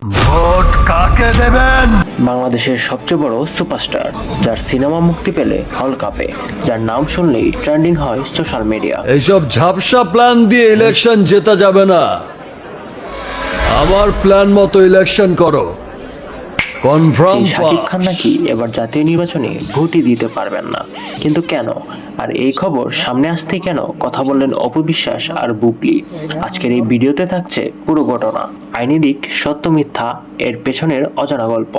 Vote কাকে দেবেন? বাংলাদেশের সবচেয়ে বড় সুপারস্টার, যার সিনেমা মুক্তি পেলে হল কাঁপে, যার নাম শুনলেই ট্রেন্ডিং হয় সোশ্যাল মিডিয়া। এইসব ঝাপসা প্ল্যান দিয়ে ইলেকশন জেতা যাবে না। আমার প্ল্যান মতো ইলেকশন করো। কনফার্ম শাকিব খান নাকি এবার জাতীয় নির্বাচনে ভোটই দিতে পারবেন না, কিন্তু কেন? আর এই খবর সামনে আসতে কেন কথা বললেন অপু বিশ্বাস আর বুবলি? আজকের এই ভিডিওতে থাকছে পুরো ঘটনা, আইনি দিক, সত্য মিথ্যা, এর পেছনের অজানা গল্প।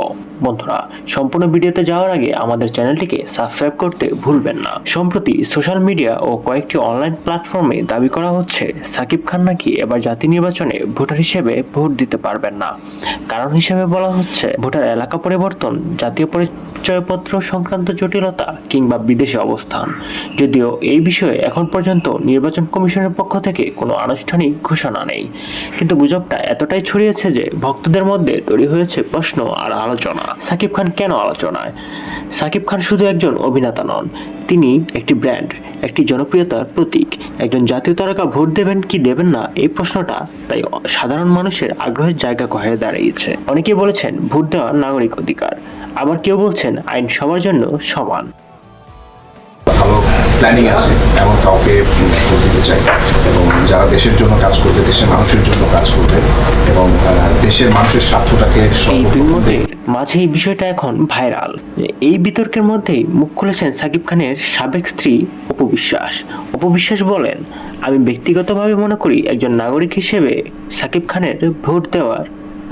বন্ধুরা, সম্পূর্ণ ভিডিওতে যাওয়ার আগে আমাদের চ্যানেলটিকে সাবস্ক্রাইব করতে ভুলবেন না। সম্প্রতি সোশ্যাল মিডিয়া ও কয়েকটি অনলাইন প্ল্যাটফর্মে দাবি করা হচ্ছে শাকিব খান নাকি এবার জাতীয় নির্বাচনে ভোটার হিসেবে ভোট দিতে পারবেন না। কারণ হিসেবে বলা হচ্ছে ভোটার এলাকা পরিবর্তন, জাতীয় পরিচয়পত্র সংক্রান্ত জটিলতা কিংবা বিদেশে অবস্থান। যদিও এই বিষয়ে এখন পর্যন্ত নির্বাচন কমিশনের পক্ষ থেকে কোনো আনুষ্ঠানিক ঘোষণা নেই, কিন্তু গুজবটা এতটাই ছড়িয়েছে যে ভক্তদের মধ্যে তৈরি হয়েছে প্রশ্ন আর আলোচনা। শাকিব খান কেন আলোচনায়? শাকিব খান শুধু একজন অভিনেতা নন, তিনি একটি ব্র্যান্ড, একটি জনপ্রিয়তার প্রতীক। একজন জাতীয় তারকা ভোট দেবেন কি দেবেন না, এই প্রশ্নটা তাই সাধারণ মানুষের আগ্রহের জায়গা হয়ে দাঁড়িয়েছে। অনেকে বলেছেন ভোট দেওয়া নাগরিক অধিকার, আবার কেউ বলছেন আইন সবার জন্য সমান। ভালো প্ল্যানিং আছে এমন কাউকে ভোট দিতে চাই, এবং যারা দেশের জন্য কাজ করবে, দেশের মানুষের জন্য কাজ করবে এবং দেশের মানুষের স্বার্থটাকে এই মাঝে এই বিষয়টা এখন ভাইরাল। এই বিতর্কের মধ্যেই মুখ খুলেছেন শাকিব খানের সাবেক স্ত্রী অপু বিশ্বাস। অপু বিশ্বাস বলেন, আমি ব্যক্তিগতভাবে মনে করি একজন নাগরিক হিসেবে শাকিব খানের ভোট দেওয়ার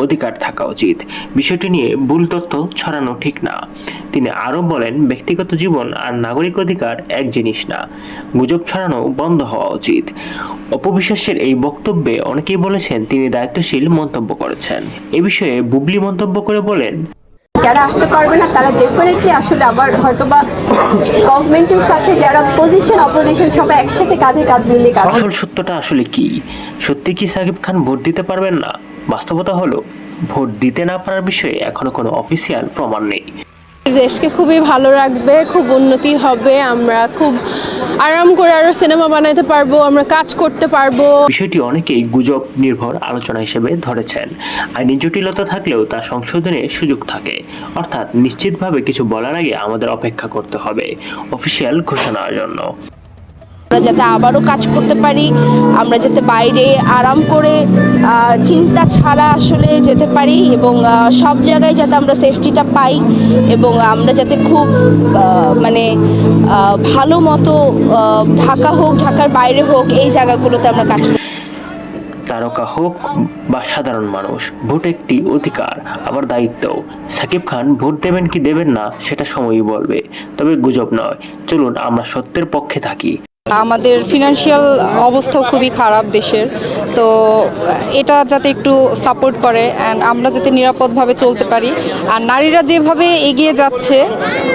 অধিকার থাকা উচিত। বিষয়টি নিয়ে ভুল তথ্য ছড়ানো ঠিক না। তিনি আরো বলেন, ব্যক্তিগত জীবন আর নাগরিক অধিকার এক জিনিস না, গুজব ছড়ানো বন্ধ হওয়া উচিত। অপবিশ্বাসের এই বক্তব্যে অনেকেই বলেছেন তিনি দায়িত্বশীল মন্তব্য করেছেন। এ বিষয়ে বুবলি মন্তব্য করে বলেন, যারা আসতে পারবে না তারা ডেফিনেটলি আসলে আবার হয়তোবা গভর্নমেন্টের সাথে যারা পজিশন অপোজিশন সবাই একসাথে কাঁধে কাঁধ মিলিয়ে কাজ। আসল সত্যটা আসলে কি? সত্যি কি শাকিব খান ভোট দিতে পারবেন না? বাস্তবতা হলো ভোট দিতে না পারার বিষয়ে এখনো কোনো অফিসিয়াল প্রমাণ নেই। দেশকে খুবই ভালো রাখবে, খুব উন্নতি হবে, আমরা খুব আরাম করে আরো সিনেমা বানাইতে পারবো, আমরা কাজ করতে পারবো। বিষয়টি অনেকেই গুজব নির্ভর আলোচনা হিসেবে ধরেছেন। আইনি জটিলতা থাকলেও তা সংশোধনের সুযোগ থাকে, অর্থাৎ নিশ্চিতভাবে কিছু বলার আগে আমাদের অপেক্ষা করতে হবে অফিসিয়াল ঘোষণার জন্য। আমরা যাতে আবারও কাজ করতে পারি, আমরা যাতে বাইরে আরাম করে চিন্তা ছাড়া আসলে যেতে পারি, এবং সব জায়গায় যাতে আমরা সেফটিটা পাই, এবং আমরা যাতে খুব মানে ভালো মতো ঢাকা হোক, ঢাকার বাইরে হোক, এই জায়গাগুলোতে আমরা কাজ করি। তারকা হোক বা সাধারণ মানুষ, ভোট একটি অধিকার, আবার দায়িত্ব। শাকিব খান ভোট দেবেন কি দেবেন না সেটা সময়ই বলবে, তবে গুজব নয়। চলুন আমরা সত্যের পক্ষে থাকি। আমাদের ফিনান্সিয়াল অবস্থাও খুবই খারাপ দেশের, তো এটা যাতে একটু সাপোর্ট করে অ্যান্ড আমরা যাতে নিরাপদভাবে চলতে পারি, আর নারীরা যেভাবে এগিয়ে যাচ্ছে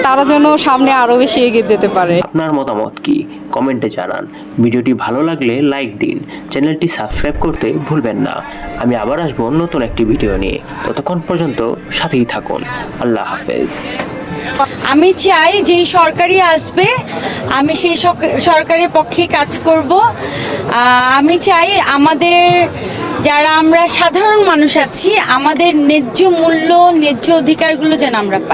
তারা যেন সামনে আরও বেশি এগিয়ে যেতে পারে। আপনার মতামত কি? কমেন্টে জানান। ভিডিওটি ভালো লাগলে লাইক দিন, চ্যানেলটি সাবস্ক্রাইব করতে ভুলবেন না। আমি আবার আসবো নতুন একটি ভিডিও নিয়ে, ততক্ষণ পর্যন্ত সাথেই থাকুন। আল্লাহ হাফেজ। আমি চাই যেই সরকারি আসবে আমি সেই সরকারের পক্ষে কাজ করব। আমি চাই আমাদের যারা আমরা সাধারণ মানুষ আছি আমাদের ন্যায্য মূল্য, ন্যায্য অধিকারগুলো যেন আমরা পাই।